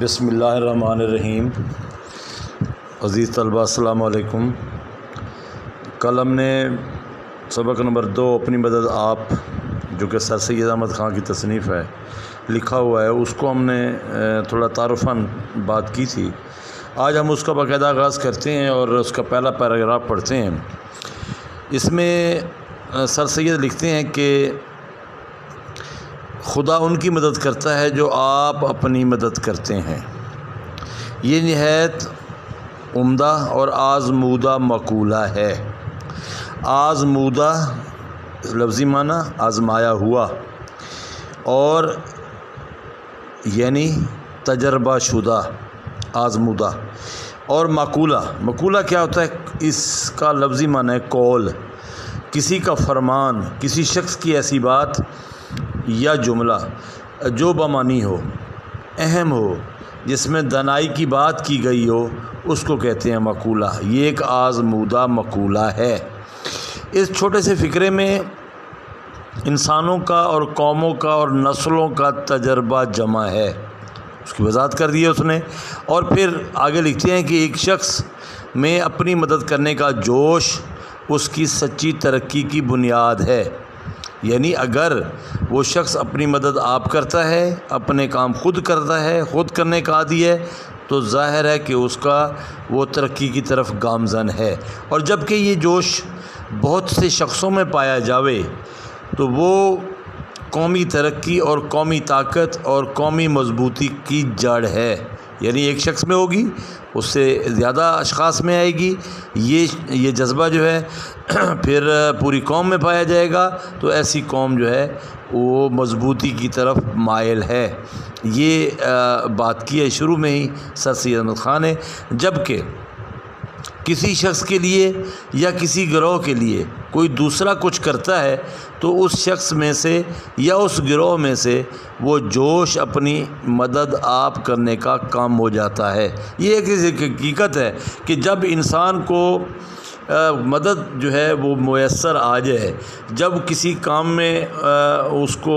بسم اللہ الرحمن الرحیم۔ عزیز طلبہ السلام علیکم۔ کل ہم نے سبق نمبر 2 اپنی مدد آپ، جو کہ سر سید احمد خان کی تصنیف ہے، لکھا ہوا ہے، اس کو ہم نے تھوڑا تعارفاً بات کی تھی۔ آج ہم اس کا باقاعدہ آغاز کرتے ہیں اور اس کا پہلا پیراگراف پڑھتے ہیں۔ اس میں سر سید لکھتے ہیں کہ خدا ان کی مدد کرتا ہے جو آپ اپنی مدد کرتے ہیں۔ یہ نہایت عمدہ اور آزمودہ مقولہ ہے۔ آزمودہ لفظی معنی آزمایا ہوا، اور یعنی تجربہ شدہ، آزمودہ، اور مقولہ کیا ہوتا ہے؟ اس کا لفظی معنی ہے قول، کسی کا فرمان، کسی شخص کی ایسی بات یا جملہ جو بمعنی ہو، اہم ہو، جس میں دانائی کی بات کی گئی ہو، اس کو کہتے ہیں مقولہ۔ یہ ایک آزمودہ مقولہ ہے۔ اس چھوٹے سے فقرے میں انسانوں کا اور قوموں کا اور نسلوں کا تجربہ جمع ہے، اس کی وضاحت کر دی ہے اس نے۔ اور پھر آگے لکھتے ہیں کہ ایک شخص میں اپنی مدد کرنے کا جوش اس کی سچی ترقی کی بنیاد ہے۔ یعنی اگر وہ شخص اپنی مدد آپ کرتا ہے، اپنے کام خود کرتا ہے، خود کرنے کا عادی ہے، تو ظاہر ہے کہ اس کا وہ ترقی کی طرف گامزن ہے۔ اور جب کہ یہ جوش بہت سے شخصوں میں پایا جاوے تو وہ قومی ترقی اور قومی طاقت اور قومی مضبوطی کی جڑ ہے۔ یعنی ایک شخص میں ہوگی، اس سے زیادہ اشخاص میں آئے گی، یہ جذبہ جو ہے پھر پوری قوم میں پایا جائے گا، تو ایسی قوم جو ہے وہ مضبوطی کی طرف مائل ہے۔ یہ بات کی ہے شروع میں ہی سر سید احمد خان نے۔ جبکہ کسی شخص کے لیے یا کسی گروہ کے لیے کوئی دوسرا کچھ کرتا ہے تو اس شخص میں سے یا اس گروہ میں سے وہ جوش اپنی مدد آپ کرنے کا کام ہو جاتا ہے۔ یہ ایک حقیقت ہے کہ جب انسان کو مدد جو ہے وہ میسر آ جائے، جب کسی کام میں اس کو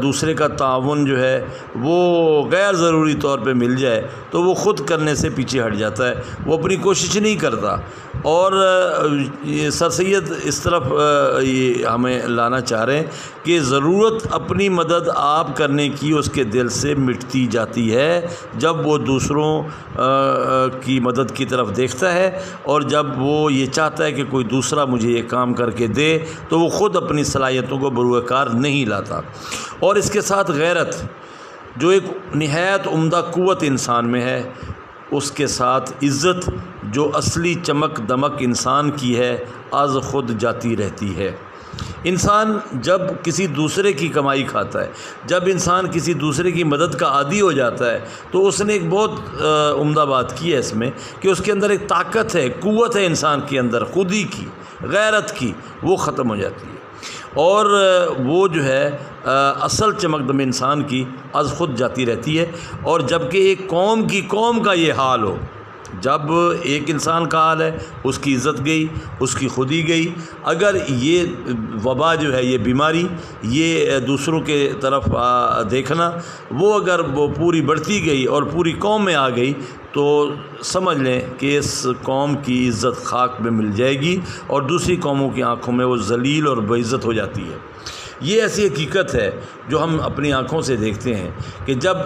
دوسرے کا تعاون جو ہے وہ غیر ضروری طور پہ مل جائے تو وہ خود کرنے سے پیچھے ہٹ جاتا ہے، وہ اپنی کوشش نہیں کرتا۔ اور سر سید اس طرف یہ ہمیں لانا چاہ رہے ہیں کہ ضرورت اپنی مدد آپ کرنے کی اس کے دل سے مٹتی جاتی ہے جب وہ دوسروں کی مدد کی طرف دیکھتا ہے، اور جب وہ یہ چاہتا ہے کہ کوئی دوسرا مجھے یہ کام کر کے دے تو وہ خود اپنی صلاحیتوں کو بروئے کار نہیں لاتا۔ اور اس کے ساتھ غیرت، جو ایک نہایت عمدہ قوت انسان میں ہے، اس کے ساتھ عزت، جو اصلی چمک دمک انسان کی ہے، از خود جاتی رہتی ہے۔ انسان جب کسی دوسرے کی کمائی کھاتا ہے، جب انسان کسی دوسرے کی مدد کا عادی ہو جاتا ہے، تو اس نے ایک بہت عمدہ بات کی ہے اس میں کہ اس کے اندر ایک طاقت ہے، قوت ہے انسان کے اندر، خودی کی، غیرت کی، وہ ختم ہو جاتی ہے۔ اور وہ جو ہے اصل چمک دم انسان کی از خود جاتی رہتی ہے۔ اور جب کہ ایک قوم کا یہ حال ہو، جب ایک انسان کا حال ہے، اس کی عزت گئی، اس کی خودی گئی، اگر یہ وبا جو ہے، یہ بیماری، یہ دوسروں کے طرف دیکھنا، اگر وہ پوری بڑھتی گئی اور پوری قوم میں آ گئی تو سمجھ لیں کہ اس قوم کی عزت خاک میں مل جائے گی اور دوسری قوموں کی آنکھوں میں وہ ذلیل اور باعزت ہو جاتی ہے۔ یہ ایسی حقیقت ہے جو ہم اپنی آنکھوں سے دیکھتے ہیں کہ جب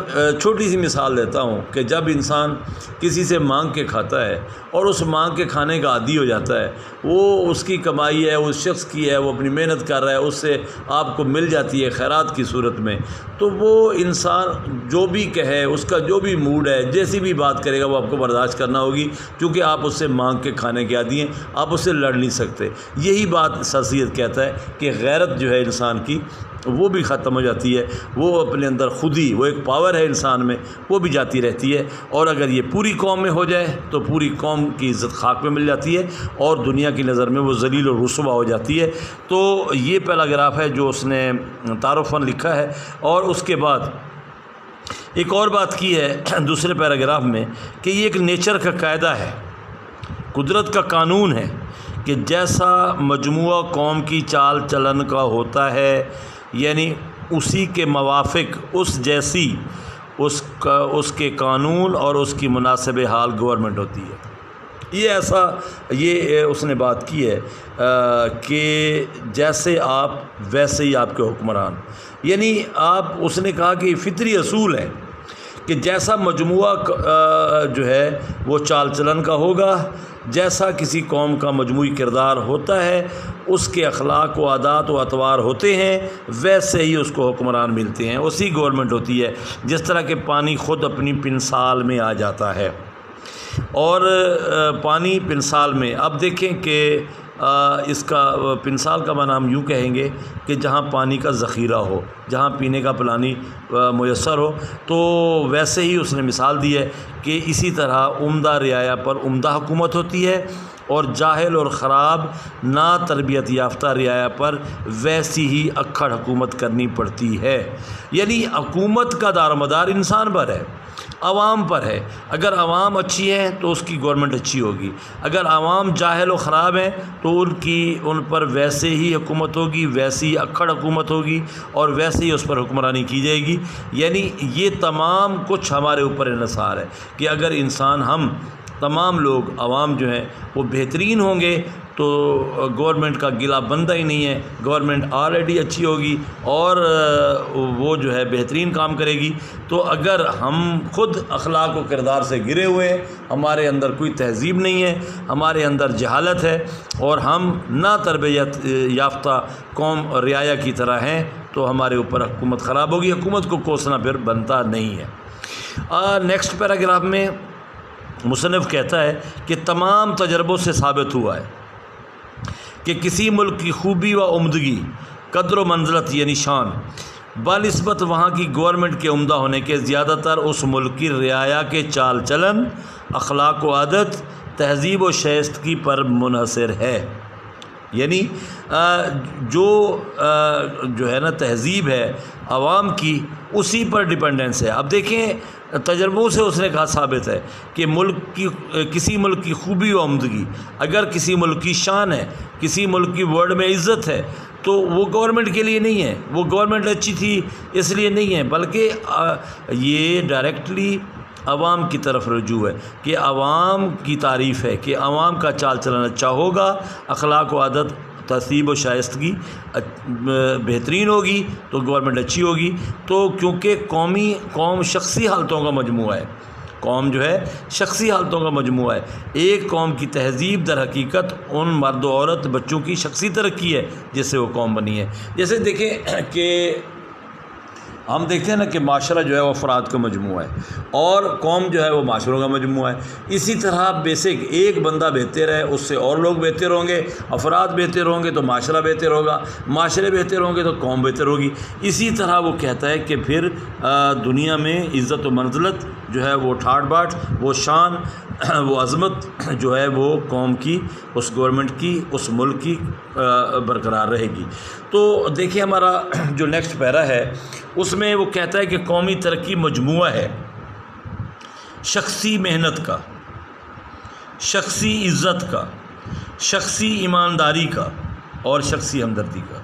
چھوٹی سی مثال دیتا ہوں کہ جب انسان کسی سے مانگ کے کھاتا ہے اور اس مانگ کے کھانے کا عادی ہو جاتا ہے، وہ اس کی کمائی ہے، اس شخص کی ہے، وہ اپنی محنت کر رہا ہے، اس سے آپ کو مل جاتی ہے خیرات کی صورت میں، تو وہ انسان جو بھی کہے، اس کا جو بھی موڈ ہے، جیسی بھی بات کرے گا، وہ آپ کو برداشت کرنا ہوگی، کیونکہ آپ اس سے مانگ کے کھانے کے عادی ہیں، آپ اس سے لڑ نہیں سکتے۔ یہی بات سر سید کہتا ہے کہ غیرت جو ہے انسان کی، وہ بھی ختم ہو جاتی ہے، وہ اپنے اندر خودی، وہ ایک پاور ہے انسان میں، وہ بھی جاتی رہتی ہے۔ اور اگر یہ پوری قوم میں ہو جائے تو پوری قوم کی عزت خاک میں مل جاتی ہے اور دنیا کی نظر میں وہ ذلیل اور رسوا ہو جاتی ہے۔ تو یہ پیراگراف ہے جو اس نے تعارفاً لکھا ہے۔ اور اس کے بعد ایک اور بات کی ہے دوسرے پیراگراف میں کہ یہ ایک نیچر کا قاعدہ ہے، قدرت کا قانون ہے کہ جیسا مجموعہ قوم کی چال چلن کا ہوتا ہے، یعنی اسی کے موافق، اس جیسی اس کے قانون اور اس کی مناسب حال گورنمنٹ ہوتی ہے۔ یہ اس نے بات کی ہے کہ جیسے آپ ویسے ہی آپ کے حکمران، یعنی اس نے کہا کہ فطری اصول ہے کہ جیسا مجموعہ جو ہے وہ چال چلن کا ہوگا، جیسا کسی قوم کا مجموعی کردار ہوتا ہے، اس کے اخلاق و عادات و اطوار ہوتے ہیں، ویسے ہی اس کو حکمران ملتے ہیں، اسی گورنمنٹ ہوتی ہے۔ جس طرح کہ پانی خود اپنی پنسال میں آ جاتا ہے، اور پانی پنسال میں، اب دیکھیں کہ اس کا پنسال کا معنی ہم یوں کہیں گے کہ جہاں پانی کا ذخیرہ ہو، جہاں پینے کا پانی میسر ہو، تو ویسے ہی اس نے مثال دی ہے کہ اسی طرح عمدہ رعایا پر عمدہ حکومت ہوتی ہے، اور جاہل اور خراب نا تربیت یافتہ رعایا پر ویسی ہی اکھڑ حکومت کرنی پڑتی ہے۔ یعنی حکومت کا دار و مدار انسان پر ہے، عوام پر ہے۔ اگر عوام اچھی ہے تو اس کی گورنمنٹ اچھی ہوگی، اگر عوام جاہل و خراب ہیں تو ان پر ویسے ہی حکومت ہوگی، ویسی ہی اکھڑ حکومت ہوگی، اور ویسے ہی اس پر حکمرانی کی جائے گی۔ یعنی یہ تمام کچھ ہمارے اوپر انحصار ہے کہ اگر انسان، ہم تمام لوگ، عوام جو ہیں وہ بہترین ہوں گے تو گورنمنٹ کا گلہ بندہ ہی نہیں ہے، گورنمنٹ آلریڈی اچھی ہوگی اور وہ جو ہے بہترین کام کرے گی۔ تو اگر ہم خود اخلاق و کردار سے گرے ہوئے ہیں، ہمارے اندر کوئی تہذیب نہیں ہے، ہمارے اندر جہالت ہے، اور ہم نا تربیت یافتہ قوم رعایا کی طرح ہیں، تو ہمارے اوپر حکومت خراب ہوگی، حکومت کو کوسنا پھر بنتا نہیں ہے۔ نیکسٹ پیراگراف میں مصنف کہتا ہے کہ تمام تجربوں سے ثابت ہوا ہے کہ کسی ملک کی خوبی و عمدگی، قدر و منزلت یعنی شان، بنسبت وہاں کی گورنمنٹ کے عمدہ ہونے کے زیادہ تر اس ملک کی رعایا کے چال چلن، اخلاق و عادت، تہذیب و شائستگی پر منحصر ہے۔ یعنی جو ہے نا تہذیب ہے عوام کی، اسی پر ڈیپینڈنس ہے۔ اب دیکھیں تجربوں سے اس نے کہا ثابت ہے کہ کسی ملک کی خوبی و عمدگی، اگر کسی ملک کی شان ہے، کسی ملک کی ورلڈ میں عزت ہے، تو وہ گورنمنٹ کے لیے نہیں ہے، وہ گورنمنٹ اچھی تھی اس لیے نہیں ہے، بلکہ یہ ڈائریکٹلی عوام کی طرف رجوع ہے کہ عوام کی تعریف ہے کہ عوام کا چال چلن اچھا ہوگا، اخلاق و عادت، تہذیب و شائستگی بہترین ہوگی تو گورنمنٹ اچھی ہوگی۔ تو کیونکہ قوم شخصی حالتوں کا مجموعہ ہے، قوم جو ہے شخصی حالتوں کا مجموعہ ہے۔ ایک قوم کی تہذیب در حقیقت ان مرد و عورت بچوں کی شخصی ترقی ہے جس سے وہ قوم بنی ہے۔ جیسے دیکھیں کہ ہم دیکھتے ہیں نا کہ معاشرہ جو ہے وہ افراد کا مجموعہ ہے، اور قوم جو ہے وہ معاشروں کا مجموعہ ہے۔ اسی طرح بیسک ایک بندہ بہتر ہے، اس سے اور لوگ بہتر ہوں گے، افراد بہتر ہوں گے تو معاشرہ بہتر ہوگا، معاشرے بہتر ہوں گے تو قوم بہتر ہوگی۔ اسی طرح وہ کہتا ہے کہ پھر دنیا میں عزت و منزلت جو ہے وہ ٹھاٹ باٹ، وہ شان، وہ عظمت جو ہے وہ قوم کی، اس گورنمنٹ کی، اس ملک کی برقرار رہے گی۔ تو دیکھیں ہمارا جو نیکسٹ پیرا ہے اس میں وہ کہتا ہے کہ قومی ترقی مجموعہ ہے شخصی محنت کا، شخصی عزت کا، شخصی ایمانداری کا اور شخصی ہمدردی کا۔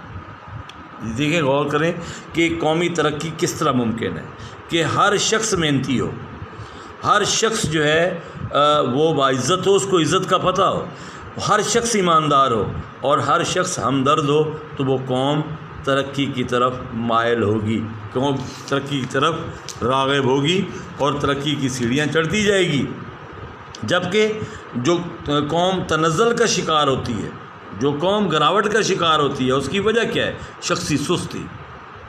دیکھیں غور کریں کہ قومی ترقی کس طرح ممکن ہے کہ ہر شخص محنتی ہو، ہر شخص جو ہے وہ باعزت ہو، اس کو عزت کا پتہ ہو، ہر شخص ایماندار ہو اور ہر شخص ہمدرد ہو، تو وہ قوم ترقی کی طرف مائل ہوگی، قوم ترقی کی طرف راغب ہوگی اور ترقی کی سیڑھیاں چڑھتی جائے گی۔ جبکہ جو قوم تنزل کا شکار ہوتی ہے، جو قوم گراوٹ کا شکار ہوتی ہے، اس کی وجہ کیا ہے؟ شخصی سستی،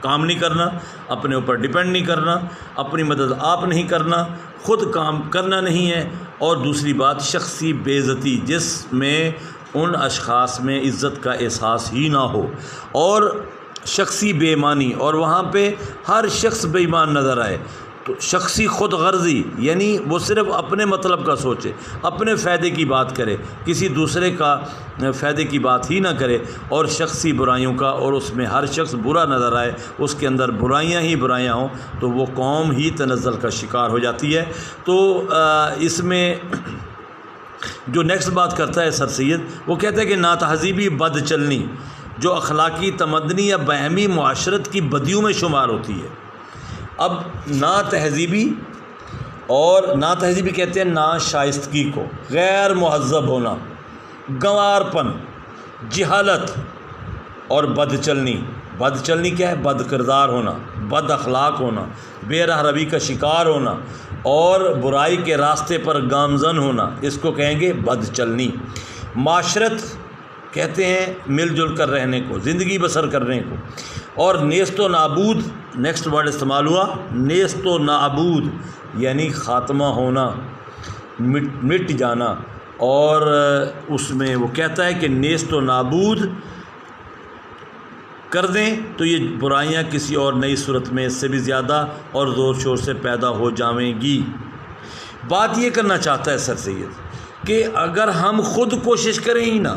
کام نہیں کرنا، اپنے اوپر ڈیپینڈ نہیں کرنا، اپنی مدد آپ نہیں کرنا، خود کام کرنا نہیں ہے، اور دوسری بات شخصی بے عزتی، جس میں ان اشخاص میں عزت کا احساس ہی نہ ہو، اور شخصی بے ایمانی، اور وہاں پہ ہر شخص بے ایمان نظر آئے، تو شخصی خود غرضی، یعنی وہ صرف اپنے مطلب کا سوچے، اپنے فائدے کی بات کرے، کسی دوسرے کا فائدے کی بات ہی نہ کرے، اور شخصی برائیوں کا، اور اس میں ہر شخص برا نظر آئے، اس کے اندر برائیاں ہی برائیاں ہوں، تو وہ قوم ہی تنزل کا شکار ہو جاتی ہے۔ تو اس میں جو نیکسٹ بات کرتا ہے سر سید، وہ کہتا ہے کہ ناتہذیبی بد چلنی جو اخلاقی تمدنی یا باہمی معاشرت کی بدیوں میں شمار ہوتی ہے، اب نا تہذیبی، اور نا تہذیبی کہتے ہیں نا شائستگی کو، غیر مہذب ہونا، گنوار پن، جہالت اور بد چلنی۔ بد چلنی کیا ہے؟ بد کردار ہونا، بد اخلاق ہونا، بے راہ روی کا شکار ہونا اور برائی کے راستے پر گامزن ہونا، اس کو کہیں گے بد چلنی۔ معاشرت کہتے ہیں مل جل کر رہنے کو، زندگی بسر کرنے کو۔ اور نیست و نابود، نیکسٹ ورڈ استعمال ہوا، نیست و نابود یعنی خاتمہ ہونا، مٹ جانا۔ اور اس میں وہ کہتا ہے کہ نیست و نابود کر دیں تو یہ برائیاں کسی اور نئی صورت میں اس سے بھی زیادہ اور زور شور سے پیدا ہو جائیں گی۔ بات یہ کرنا چاہتا ہے سر سید کہ اگر ہم خود کوشش کریں ہی نہ،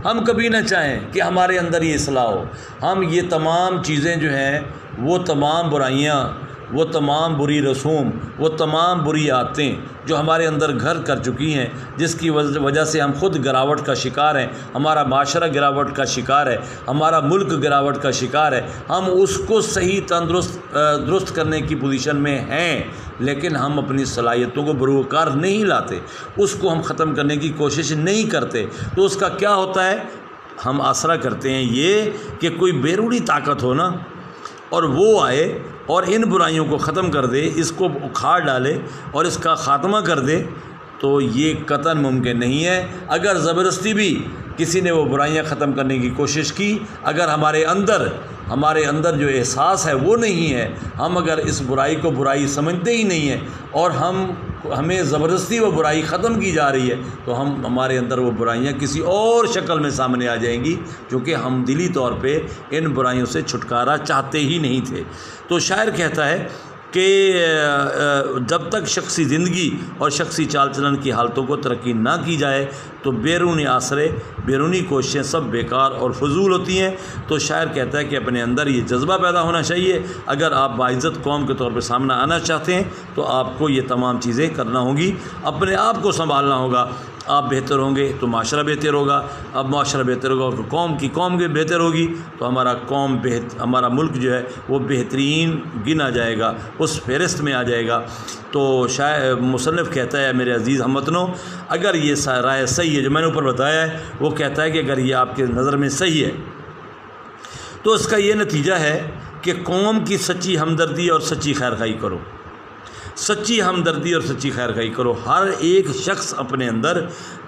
ہم کبھی نہ چاہیں کہ ہمارے اندر یہ اصلاح ہو، ہم یہ تمام چیزیں جو ہیں، وہ تمام برائیاں، وہ تمام بری رسوم، وہ تمام بری عادتیں جو ہمارے اندر گھر کر چکی ہیں، جس کی وجہ سے ہم خود گراوٹ کا شکار ہیں، ہمارا معاشرہ گراوٹ کا شکار ہے، ہمارا ملک گراوٹ کا شکار ہے، ہم اس کو صحیح درست کرنے کی پوزیشن میں ہیں، لیکن ہم اپنی صلاحیتوں کو بروکار نہیں لاتے، اس کو ہم ختم کرنے کی کوشش نہیں کرتے۔ تو اس کا کیا ہوتا ہے؟ ہم آسرا کرتے ہیں یہ کہ کوئی بیرونی طاقت ہو نا، اور وہ آئے اور ان برائیوں کو ختم کر دے، اس کو اکھاڑ ڈالے اور اس کا خاتمہ کر دے، تو یہ قطعاً ممکن نہیں ہے۔ اگر زبردستی بھی کسی نے وہ برائیاں ختم کرنے کی کوشش کی، اگر ہمارے اندر جو احساس ہے وہ نہیں ہے، ہم اگر اس برائی کو برائی سمجھتے ہی نہیں ہیں اور ہمیں زبردستی وہ برائی ختم کی جا رہی ہے، تو ہمارے اندر وہ برائیاں کسی اور شکل میں سامنے آ جائیں گی، کیونکہ ہم دلی طور پہ ان برائیوں سے چھٹکارا چاہتے ہی نہیں تھے۔ تو شاعر کہتا ہے کہ جب تک شخصی زندگی اور شخصی چال چلن کی حالتوں کو ترقی نہ کی جائے تو بیرونی آسرے، بیرونی کوششیں سب بیکار اور فضول ہوتی ہیں۔ تو شاعر کہتا ہے کہ اپنے اندر یہ جذبہ پیدا ہونا چاہیے، اگر آپ باعزت قوم کے طور پہ سامنے آنا چاہتے ہیں تو آپ کو یہ تمام چیزیں کرنا ہوں گی، اپنے آپ کو سنبھالنا ہوگا۔ آپ بہتر ہوں گے تو معاشرہ بہتر ہوگا، اب معاشرہ بہتر ہوگا تو قوم کی بہتر ہوگی، تو ہمارا ملک جو ہے وہ بہترین گنا جائے گا، اس فہرست میں آ جائے گا۔ تو مصنف کہتا ہے میرے عزیز ہم وطنوں، اگر یہ رائے صحیح ہے جو میں نے اوپر بتایا ہے، وہ کہتا ہے کہ اگر یہ آپ کے نظر میں صحیح ہے تو اس کا یہ نتیجہ ہے کہ قوم کی سچی ہمدردی اور سچی خیرخواہی کرو، سچی ہمدردی اور سچی خیرخواہی کرو۔ ہر ایک شخص اپنے اندر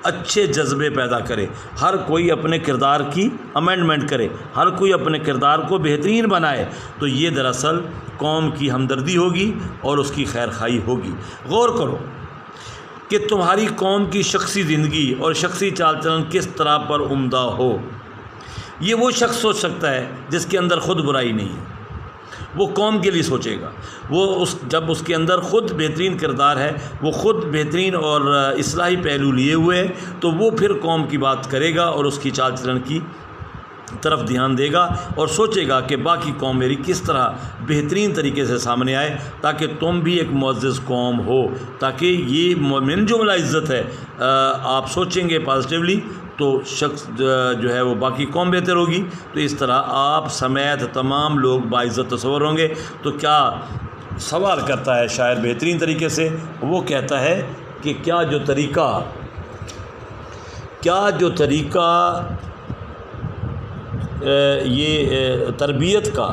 اچھے جذبے پیدا کرے، ہر کوئی اپنے کردار کی امینڈمنٹ کرے، ہر کوئی اپنے کردار کو بہترین بنائے، تو یہ دراصل قوم کی ہمدردی ہوگی اور اس کی خیرخواہی ہوگی۔ غور کرو کہ تمہاری قوم کی شخصی زندگی اور شخصی چال چلن کس طرح پر عمدہ ہو۔ یہ وہ شخص سوچ سکتا ہے جس کے اندر خود برائی نہیں ہے، وہ قوم کے لیے سوچے گا۔ جب اس کے اندر خود بہترین کردار ہے، وہ خود بہترین اور اصلاحی پہلو لیے ہوئے ہیں، تو وہ پھر قوم کی بات کرے گا اور اس کی چال چلن کی طرف دھیان دے گا اور سوچے گا کہ باقی قوم میری کس طرح بہترین طریقے سے سامنے آئے، تاکہ تم بھی ایک معزز قوم ہو، تاکہ یہ من جملہ عزت ہے آپ سوچیں گے پازیٹیولی تو شخص جو ہے وہ باقی قوم بہتر ہوگی، تو اس طرح آپ سمیت تمام لوگ باعزت تصور ہوں گے۔ تو کیا سوال کرتا ہے شاعر بہترین طریقے سے، وہ کہتا ہے کہ کیا جو طریقہ یہ تربیت کا،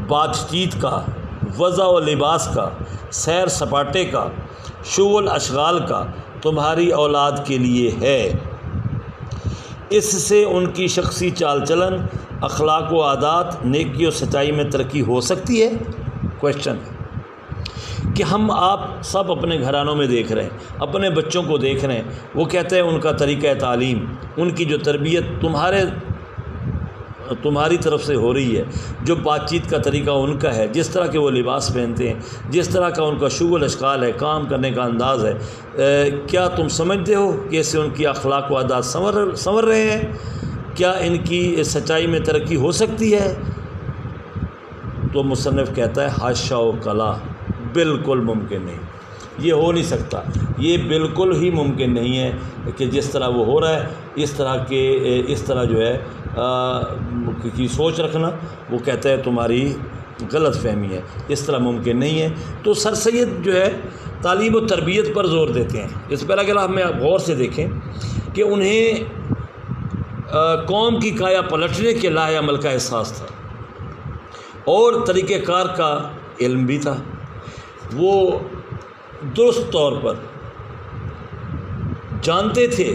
بات چیت کا، وضع و لباس کا، سیر سپاٹے کا، شغل اشغال کا تمہاری اولاد کے لیے ہے، اس سے ان کی شخصی چال چلن، اخلاق و عادات، نیکی و سچائی میں ترقی ہو سکتی ہے؟ کویشچن کہ آپ سب اپنے گھرانوں میں دیکھ رہے ہیں، اپنے بچوں کو دیکھ رہے ہیں، وہ کہتے ہیں ان کا طریقہ تعلیم، ان کی جو تربیت تمہاری طرف سے ہو رہی ہے، جو بات چیت کا طریقہ ان کا ہے، جس طرح کے وہ لباس پہنتے ہیں، جس طرح کا ان کا شغل اشغال ہے، کام کرنے کا انداز ہے، کیا تم سمجھتے ہو کہ اس سے ان کی اخلاق و عادات سنور رہے ہیں؟ کیا ان کی سچائی میں ترقی ہو سکتی ہے؟ تو مصنف کہتا ہے حاشا و کلا، بالکل ممکن نہیں، یہ ہو نہیں سکتا، یہ بالکل ہی ممکن نہیں ہے کہ جس طرح وہ ہو رہا ہے اس طرح جو ہے کی سوچ رکھنا۔ وہ کہتا ہے تمہاری غلط فہمی ہے، اس طرح ممکن نہیں ہے۔ تو سر سید جو ہے تعلیم و تربیت پر زور دیتے ہیں۔ اس پیراگراف میں آپ غور سے دیکھیں کہ انہیں قوم کی کایا پلٹنے کے لاہ عمل کا احساس تھا اور طریقہ کار کا علم بھی تھا۔ وہ درست طور پر جانتے تھے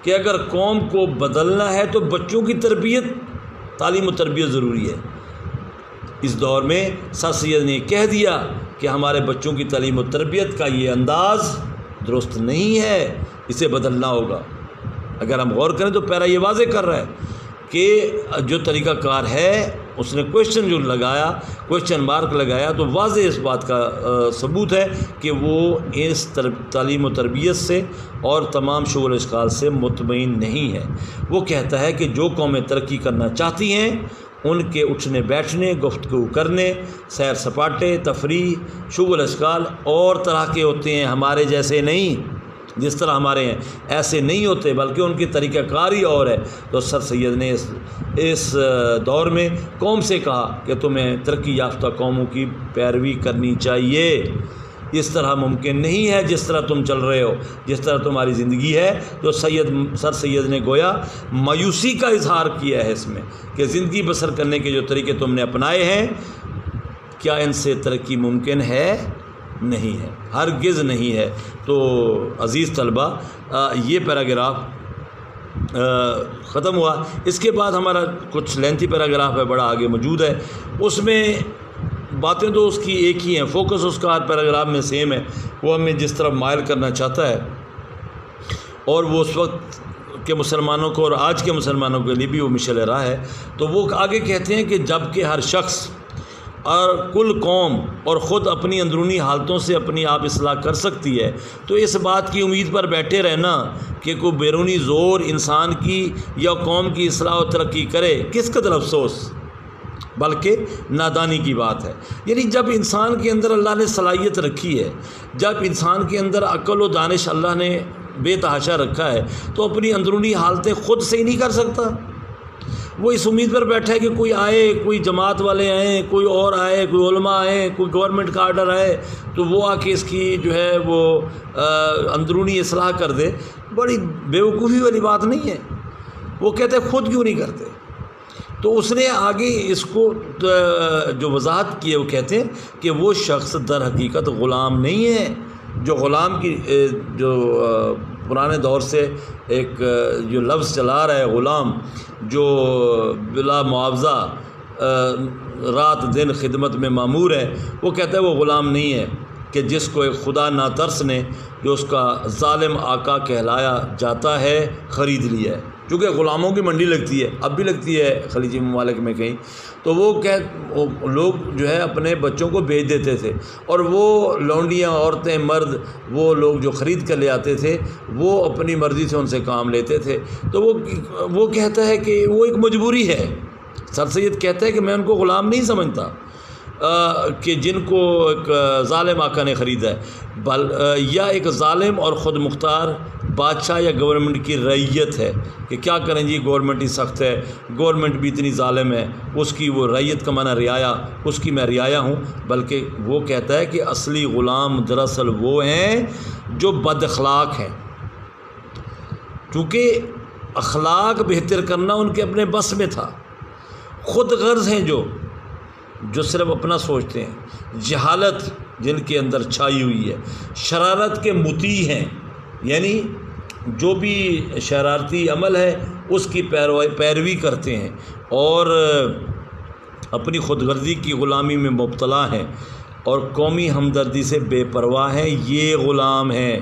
کہ اگر قوم کو بدلنا ہے تو بچوں کی تربیت، تعلیم و تربیت ضروری ہے۔ اس دور میں سر سید نے کہہ دیا کہ ہمارے بچوں کی تعلیم و تربیت کا یہ انداز درست نہیں ہے، اسے بدلنا ہوگا۔ اگر ہم غور کریں تو پیرا یہ واضح کر رہا ہے کہ جو طریقہ کار ہے، اس نے کویشچن مارک لگایا تو واضح اس بات کا ثبوت ہے کہ وہ اس تعلیم و تربیت سے اور تمام شغل و اشغال سے مطمئن نہیں ہے۔ وہ کہتا ہے کہ جو قومیں ترقی کرنا چاہتی ہیں ان کے اٹھنے بیٹھنے، گفتگو کرنے، سیر سپاٹے، تفریح، شغل اشغال اور طرح کے ہوتے ہیں، ہمارے جیسے نہیں، جس طرح ہمارے ہیں ایسے نہیں ہوتے، بلکہ ان کی طریقہ کاری اور ہے۔ تو سر سید نے اس دور میں قوم سے کہا کہ تمہیں ترقی یافتہ قوموں کی پیروی کرنی چاہیے، اس طرح ممکن نہیں ہے جس طرح تم چل رہے ہو، جس طرح تمہاری زندگی ہے۔ تو سر سید نے گویا مایوسی کا اظہار کیا ہے اس میں کہ زندگی بسر کرنے کے جو طریقے تم نے اپنائے ہیں، کیا ان سے ترقی ممکن ہے؟ نہیں ہے، ہرگز نہیں ہے۔ تو عزیز طلبہ، یہ پیراگراف ختم ہوا۔ اس کے بعد ہمارا کچھ لینتھی پیراگراف ہے، بڑا آگے موجود ہے۔ اس میں باتیں تو اس کی ایک ہی ہیں، فوکس اس کا ہر پیراگراف میں سیم ہے، وہ ہمیں جس طرف مائل کرنا چاہتا ہے، اور وہ اس وقت کے مسلمانوں کو اور آج کے مسلمانوں کے لیے بھی وہ مشعل راہ ہے۔ تو وہ آگے کہتے ہیں کہ جب کہ ہر شخص اور کل قوم اور خود اپنی اندرونی حالتوں سے اپنی آپ اصلاح کر سکتی ہے، تو اس بات کی امید پر بیٹھے رہنا کہ کوئی بیرونی زور انسان کی یا قوم کی اصلاح و ترقی کرے، کس قدر افسوس بلکہ نادانی کی بات ہے۔ یعنی جب انسان کے اندر اللہ نے صلاحیت رکھی ہے، جب انسان کے اندر عقل و دانش اللہ نے بے تحاشا رکھا ہے، تو اپنی اندرونی حالتیں خود سے ہی نہیں کر سکتا۔ وہ اس امید پر بیٹھا ہے کہ کوئی آئے، کوئی جماعت والے آئیں، کوئی اور آئے، کوئی علماء آئیں، کوئی گورنمنٹ کا آرڈر آئے تو وہ آ کے اس کی جو ہے وہ اندرونی اصلاح کر دے۔ بڑی بیوقوفی والی بات نہیں ہے۔ وہ کہتے ہیں خود کیوں نہیں کرتے؟ تو اس نے آگے اس کو جو وضاحت کی ہے، وہ کہتے ہیں کہ وہ شخص در حقیقت غلام نہیں ہے۔ جو غلام کی جو پرانے دور سے ایک جو لفظ چلا رہا ہے، غلام، جو بلا معاوضہ رات دن خدمت میں مامور ہے، وہ کہتا ہے وہ غلام نہیں ہے کہ جس کو ایک خدا ناترس نے، جو اس کا ظالم آقا کہلایا جاتا ہے، خرید لیا ہے۔ چونکہ غلاموں کی منڈی لگتی ہے، اب بھی لگتی ہے خلیجی ممالک میں کہیں، تو وہ لوگ جو ہے اپنے بچوں کو بیچ دیتے تھے، اور وہ لونڈیاں، عورتیں، مرد، وہ لوگ جو خرید کر لے آتے تھے، وہ اپنی مرضی سے ان سے کام لیتے تھے۔ تو وہ کہتا ہے کہ وہ ایک مجبوری ہے۔ سر سید کہتا ہے کہ میں ان کو غلام نہیں سمجھتا کہ جن کو ایک ظالم آقا نے خریدا ہے، یا ایک ظالم اور خود مختار بادشاہ یا گورنمنٹ کی رعیت ہے کہ کیا کریں جی، گورنمنٹ ہی سخت ہے، گورنمنٹ بھی اتنی ظالم ہے، اس کی وہ رعیت کا معنی رعایا، اس کی میں رعایا ہوں۔ بلکہ وہ کہتا ہے کہ اصلی غلام دراصل وہ ہیں جو بد اخلاق ہیں، کیونکہ اخلاق بہتر کرنا ان کے اپنے بس میں تھا۔ خود غرض ہیں جو صرف اپنا سوچتے ہیں، جہالت جن کے اندر چھائی ہوئی ہے، شرارت کے مطیع ہیں، یعنی جو بھی شرارتی عمل ہے اس کی پیروی کرتے ہیں اور اپنی خود غرضی کی غلامی میں مبتلا ہیں اور قومی ہمدردی سے بے پرواہ ہیں۔ یہ غلام ہیں۔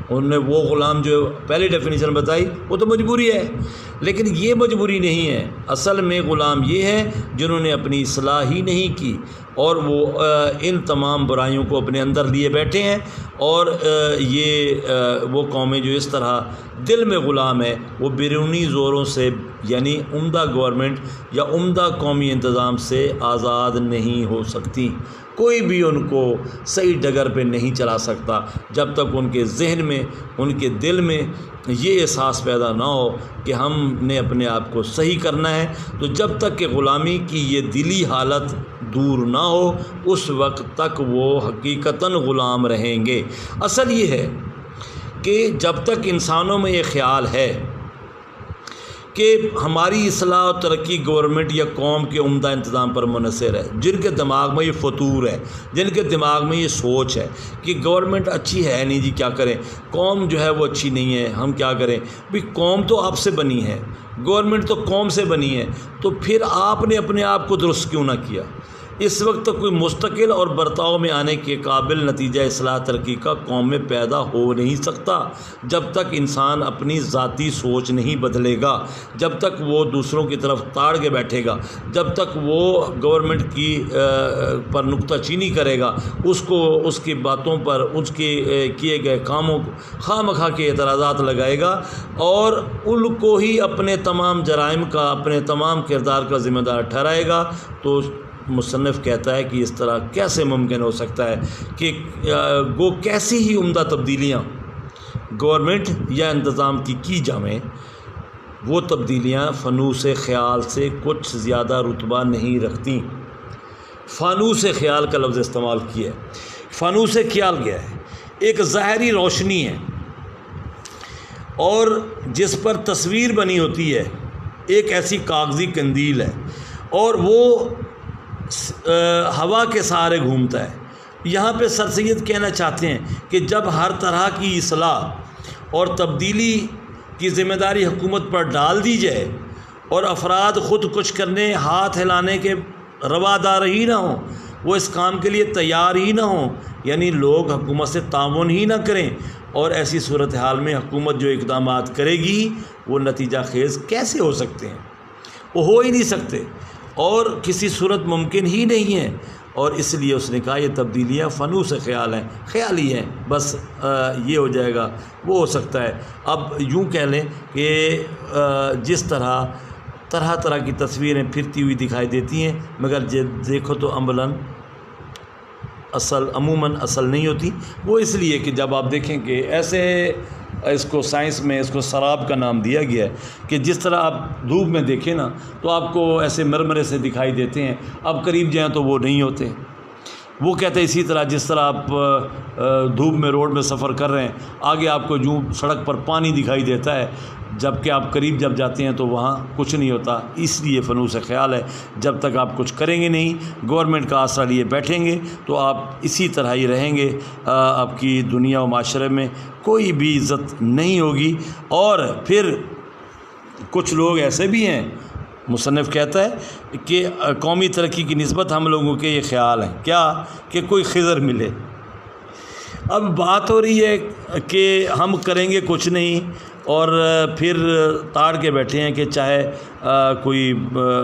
انہوں نے وہ غلام جو پہلی ڈیفینیشن بتائی وہ تو مجبوری ہے، لیکن یہ مجبوری نہیں ہے۔ اصل میں غلام یہ ہیں جنہوں نے اپنی اصلاح ہی نہیں کی اور وہ ان تمام برائیوں کو اپنے اندر لیے بیٹھے ہیں اور یہ وہ قومیں جو اس طرح دل میں غلام ہے، وہ بیرونی زوروں سے یعنی عمدہ گورنمنٹ یا عمدہ قومی انتظام سے آزاد نہیں ہو سکتی۔ کوئی بھی ان کو صحیح ڈگر پہ نہیں چلا سکتا جب تک ان کے ذہن میں، ان کے دل میں یہ احساس پیدا نہ ہو کہ ہم نے اپنے آپ کو صحیح کرنا ہے۔ تو جب تک کہ غلامی کی یہ دلی حالت دور نہ ہو اس وقت تک وہ حقیقتاً غلام رہیں گے۔ اصل یہ ہے کہ جب تک انسانوں میں یہ خیال ہے کہ ہماری اصلاح و ترقی گورنمنٹ یا قوم کے عمدہ انتظام پر منحصر ہے، جن کے دماغ میں یہ فطور ہے، جن کے دماغ میں یہ سوچ ہے کہ گورنمنٹ اچھی ہے نہیں جی کیا کریں، قوم جو ہے وہ اچھی نہیں ہے ہم کیا کریں، بھی قوم تو آپ سے بنی ہے، گورنمنٹ تو قوم سے بنی ہے، تو پھر آپ نے اپنے آپ کو درست کیوں نہ کیا؟ اس وقت تک کوئی مستقل اور برتاؤ میں آنے کے قابل نتیجہ اصلاح ترقی کا قوم میں پیدا ہو نہیں سکتا جب تک انسان اپنی ذاتی سوچ نہیں بدلے گا، جب تک وہ دوسروں کی طرف تاڑ کے بیٹھے گا، جب تک وہ گورنمنٹ کی پر نکتہ چینی کرے گا، اس کو اس کی باتوں پر اس کے کیے گئے کاموں کو خواہ مخواہ کے اعتراضات لگائے گا اور ان کو ہی اپنے تمام جرائم کا، اپنے تمام کردار کا ذمہ دار ٹھہرائے گا، تو مصنف کہتا ہے کہ اس طرح کیسے ممکن ہو سکتا ہے کہ وہ کیسی ہی عمدہ تبدیلیاں گورنمنٹ یا انتظام کی جائیں، وہ تبدیلیاں فانوس خیال سے کچھ زیادہ رتبہ نہیں رکھتی۔ فانوس خیال کا لفظ استعمال کیا ہے۔ فانوس خیال کیا ہے؟ ایک ظاہری روشنی ہے اور جس پر تصویر بنی ہوتی ہے، ایک ایسی کاغذی قندیل ہے اور وہ ہوا کے سہارے گھومتا ہے۔ یہاں پہ سر سید کہنا چاہتے ہیں کہ جب ہر طرح کی اصلاح اور تبدیلی کی ذمہ داری حکومت پر ڈال دی جائے اور افراد خود کچھ کرنے، ہاتھ ہلانے کے روادار ہی نہ ہوں، وہ اس کام کے لیے تیار ہی نہ ہوں، یعنی لوگ حکومت سے تعاون ہی نہ کریں، اور ایسی صورتحال میں حکومت جو اقدامات کرے گی وہ نتیجہ خیز کیسے ہو سکتے ہیں؟ وہ ہو ہی نہیں سکتے اور کسی صورت ممکن ہی نہیں ہے۔ اور اس لیے اس نے کہا یہ تبدیلیاں فانوس خیال ہیں، خیالی ہیں، بس یہ ہو جائے گا، وہ ہو سکتا ہے۔ اب یوں کہہ لیں کہ جس طرح طرح کی تصویریں پھرتی ہوئی دکھائی دیتی ہیں مگر دیکھو تو عموماً اصل نہیں ہوتی۔ وہ اس لیے کہ جب آپ دیکھیں کہ ایسے اس کو سائنس میں اس کو سراب کا نام دیا گیا ہے کہ جس طرح آپ دھوپ میں دیکھیں نا تو آپ کو ایسے مرمرے سے دکھائی دیتے ہیں، اب قریب جائیں تو وہ نہیں ہوتے۔ وہ کہتے ہیں اسی طرح جس طرح آپ دھوپ میں روڈ میں سفر کر رہے ہیں، آگے آپ کو یوں سڑک پر پانی دکھائی دیتا ہے، جب کہ آپ قریب جب جاتے ہیں تو وہاں کچھ نہیں ہوتا۔ اس لیے فانوس خیال ہے، جب تک آپ کچھ کریں گے نہیں، گورنمنٹ کا آسرا لیے بیٹھیں گے تو آپ اسی طرح ہی رہیں گے، آپ کی دنیا و معاشرے میں کوئی بھی عزت نہیں ہوگی۔ اور پھر کچھ لوگ ایسے بھی ہیں، مصنف کہتا ہے کہ قومی ترقی کی نسبت ہم لوگوں کے یہ خیال ہیں کیا کہ کوئی خضر ملے۔ اب بات ہو رہی ہے کہ ہم کریں گے کچھ نہیں اور پھر تاڑ کے بیٹھے ہیں کہ چاہے کوئی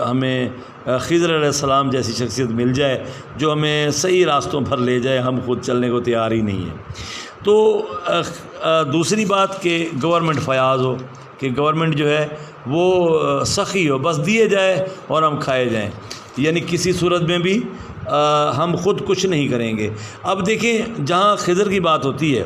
ہمیں خضر علیہ السلام جیسی شخصیت مل جائے جو ہمیں صحیح راستوں پر لے جائے، ہم خود چلنے کو تیار ہی نہیں ہیں۔ تو دوسری بات کہ گورنمنٹ فیاض ہو، کہ گورنمنٹ جو ہے وہ سخی ہو، بس دیے جائے اور ہم کھائے جائیں، یعنی کسی صورت میں بھی ہم خود کچھ نہیں کریں گے۔ اب دیکھیں جہاں خضر کی بات ہوتی ہے،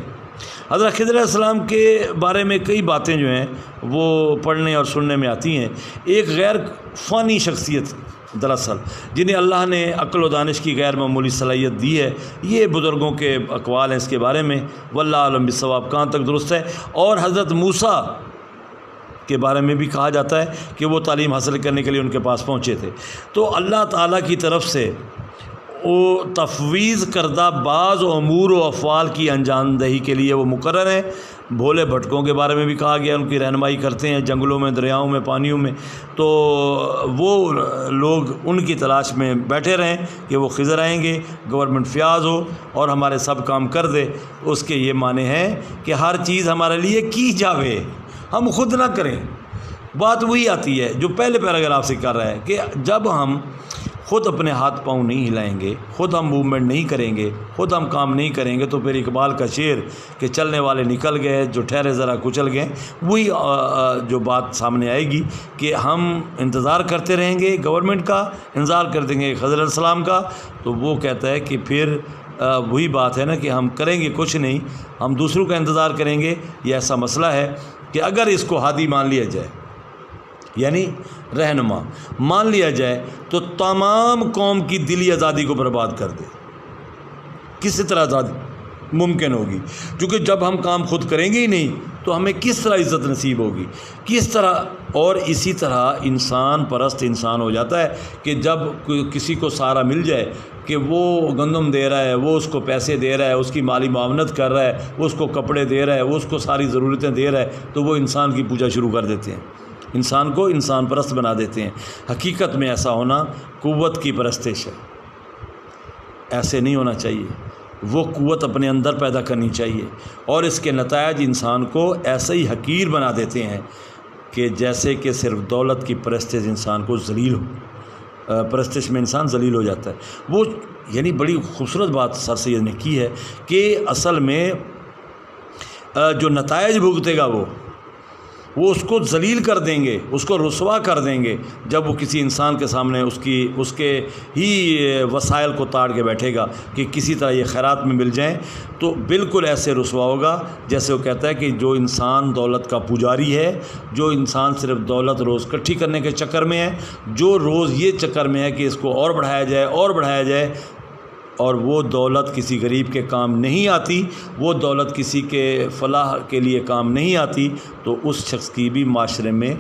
حضرت خضر علیہ السلام کے بارے میں کئی باتیں جو ہیں وہ پڑھنے اور سننے میں آتی ہیں۔ ایک غیر فانی شخصیت دراصل جنہیں اللہ نے عقل و دانش کی غیر معمولی صلاحیت دی ہے، یہ بزرگوں کے اقوال ہیں اس کے بارے میں، واللہ عالم بالصواب کہاں تک درست ہے۔ اور حضرت موسیٰ کے بارے میں بھی کہا جاتا ہے کہ وہ تعلیم حاصل کرنے کے لیے ان کے پاس پہنچے تھے۔ تو اللہ تعالیٰ کی طرف سے وہ تفویض کردہ بعض امور و افعال کی انجام دہی کے لیے وہ مقرر ہیں۔ بھولے بھٹکوں کے بارے میں بھی کہا گیا، ان کی رہنمائی کرتے ہیں جنگلوں میں، دریاؤں میں، پانیوں میں، تو وہ لوگ ان کی تلاش میں بیٹھے رہیں کہ وہ خضر آئیں گے، گورنمنٹ فیاض ہو اور ہمارے سب کام کر دے۔ اس کے یہ معنی ہیں کہ ہر چیز ہمارے لیے کی جاوے، ہم خود نہ کریں۔ بات وہی آتی ہے جو پہلے پیراگراف سے کر رہا ہے کہ جب ہم خود اپنے ہاتھ پاؤں نہیں ہلائیں گے، خود ہم موومنٹ نہیں کریں گے، خود ہم کام نہیں کریں گے، تو پھر اقبال کا شعر کہ چلنے والے نکل گئے جو ٹھہرے ذرا کچل گئے، وہی جو بات سامنے آئے گی کہ ہم انتظار کرتے رہیں گے گورنمنٹ کا، انتظار کر دیں گے خضر علیہ السلام کا، تو وہ کہتا ہے کہ پھر وہی بات ہے نا کہ ہم کریں گے کچھ نہیں، ہم دوسروں کا انتظار کریں گے۔ یہ ایسا مسئلہ ہے کہ اگر اس کو ہادی مان لیا جائے، یعنی رہنما مان لیا جائے، تو تمام قوم کی دلی آزادی کو برباد کر دے۔ کسی طرح آزادی ممکن ہوگی؟ کیونکہ جب ہم کام خود کریں گے ہی نہیں تو ہمیں کس طرح عزت نصیب ہوگی، کس طرح؟ اور اسی طرح انسان پرست انسان ہو جاتا ہے کہ جب کسی کو سہارا مل جائے کہ وہ گندم دے رہا ہے، وہ اس کو پیسے دے رہا ہے، اس کی مالی معاونت کر رہا ہے، وہ اس کو کپڑے دے رہا ہے، وہ اس کو ساری ضرورتیں دے رہا ہے، تو وہ انسان کی پوجا شروع کر دیتے ہیں، انسان کو انسان پرست بنا دیتے ہیں۔ حقیقت میں ایسا ہونا قوت کی پرستش ہے، ایسے نہیں ہونا چاہیے۔ وہ قوت اپنے اندر پیدا کرنی چاہیے، اور اس کے نتائج انسان کو ایسے ہی حقیر بنا دیتے ہیں کہ جیسے کہ صرف دولت کی پرستش انسان کو ذلیل ہو، پرستش میں انسان ذلیل ہو جاتا ہے۔ وہ یعنی بڑی خوبصورت بات سر سید نے کی ہے کہ اصل میں جو نتائج بھگتے گا وہ اس کو ذلیل کر دیں گے، اس کو رسوا کر دیں گے، جب وہ کسی انسان کے سامنے اس کے ہی وسائل کو تاڑ کے بیٹھے گا کہ کسی طرح یہ خیرات میں مل جائیں، تو بالکل ایسے رسوا ہوگا جیسے وہ کہتا ہے کہ جو انسان دولت کا پجاری ہے، جو انسان صرف دولت روز اکٹھی کرنے کے چکر میں ہے، جو روز یہ چکر میں ہے کہ اس کو اور بڑھایا جائے اور بڑھایا جائے، اور وہ دولت کسی غریب کے کام نہیں آتی، وہ دولت کسی کے فلاح کے لیے کام نہیں آتی، تو اس شخص کی بھی معاشرے میں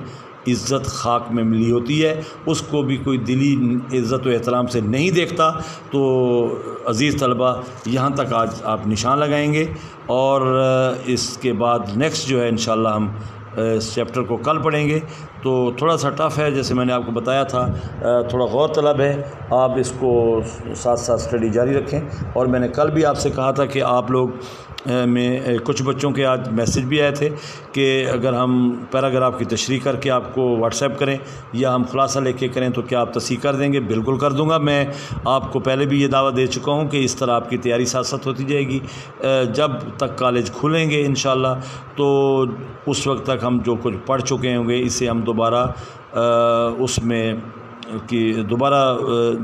عزت خاک میں ملی ہوتی ہے، اس کو بھی کوئی دلی عزت و احترام سے نہیں دیکھتا۔ تو عزیز طلبہ، یہاں تک آج آپ نشان لگائیں گے، اور اس کے بعد نیکسٹ جو ہے انشاءاللہ ہم اس چیپٹر کو کل پڑھیں گے۔ تو تھوڑا سا ٹف ہے، جیسے میں نے آپ کو بتایا تھا، تھوڑا غور طلب ہے، آپ اس کو ساتھ ساتھ اسٹڈی جاری رکھیں۔ اور میں نے کل بھی آپ سے کہا تھا کہ آپ لوگ میں کچھ بچوں کے آج میسج بھی آئے تھے کہ اگر ہم پیراگراف کی تشریح کر کے آپ کو واٹس ایپ کریں یا ہم خلاصہ لے کے کریں تو کیا آپ تصحیح کر دیں گے؟ بالکل کر دوں گا۔ میں آپ کو پہلے بھی یہ دعوت دے چکا ہوں کہ اس طرح آپ کی تیاری ساتھ ساتھ ہوتی جائے گی۔ جب تک کالج کھلیں گے انشاءاللہ تو اس وقت تک ہم جو کچھ پڑھ چکے ہوں گے اسے ہم دوبارہ اس میں کہ دوبارہ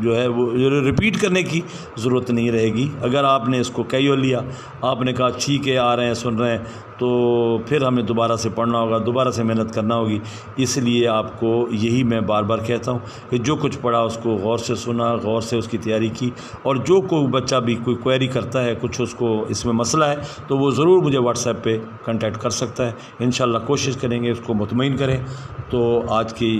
جو ہے وہ ریپیٹ کرنے کی ضرورت نہیں رہے گی۔ اگر آپ نے اس کو کیجول لیا، آپ نے کہا ٹھیک ہے آ رہے ہیں سن رہے ہیں، تو پھر ہمیں دوبارہ سے پڑھنا ہوگا، دوبارہ سے محنت کرنا ہوگی۔ اس لیے آپ کو یہی میں بار بار کہتا ہوں کہ جو کچھ پڑھا اس کو غور سے سنا، غور سے اس کی تیاری کی، اور جو کوئی بچہ بھی کوئی کوئری کرتا ہے، کچھ اس کو اس میں مسئلہ ہے، تو وہ ضرور مجھے واٹس ایپ پہ کنٹیکٹ کر سکتا ہے۔ انشاءاللہ کوشش کریں گے اس کو مطمئن کریں۔ تو آج کی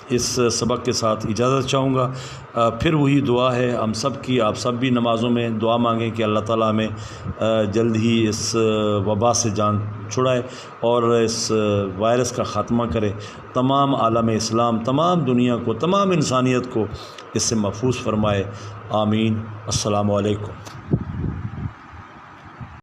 اس سبق کے ساتھ اجازت چاہوں گا۔ پھر وہی دعا ہے ہم سب کی، آپ سب بھی نمازوں میں دعا مانگیں کہ اللہ تعالیٰ ہمیں جلد ہی اس وبا سے جان چھڑائے اور اس وائرس کا خاتمہ کرے، تمام عالم اسلام، تمام دنیا کو، تمام انسانیت کو اس سے محفوظ فرمائے۔ آمین۔ السلام علیکم۔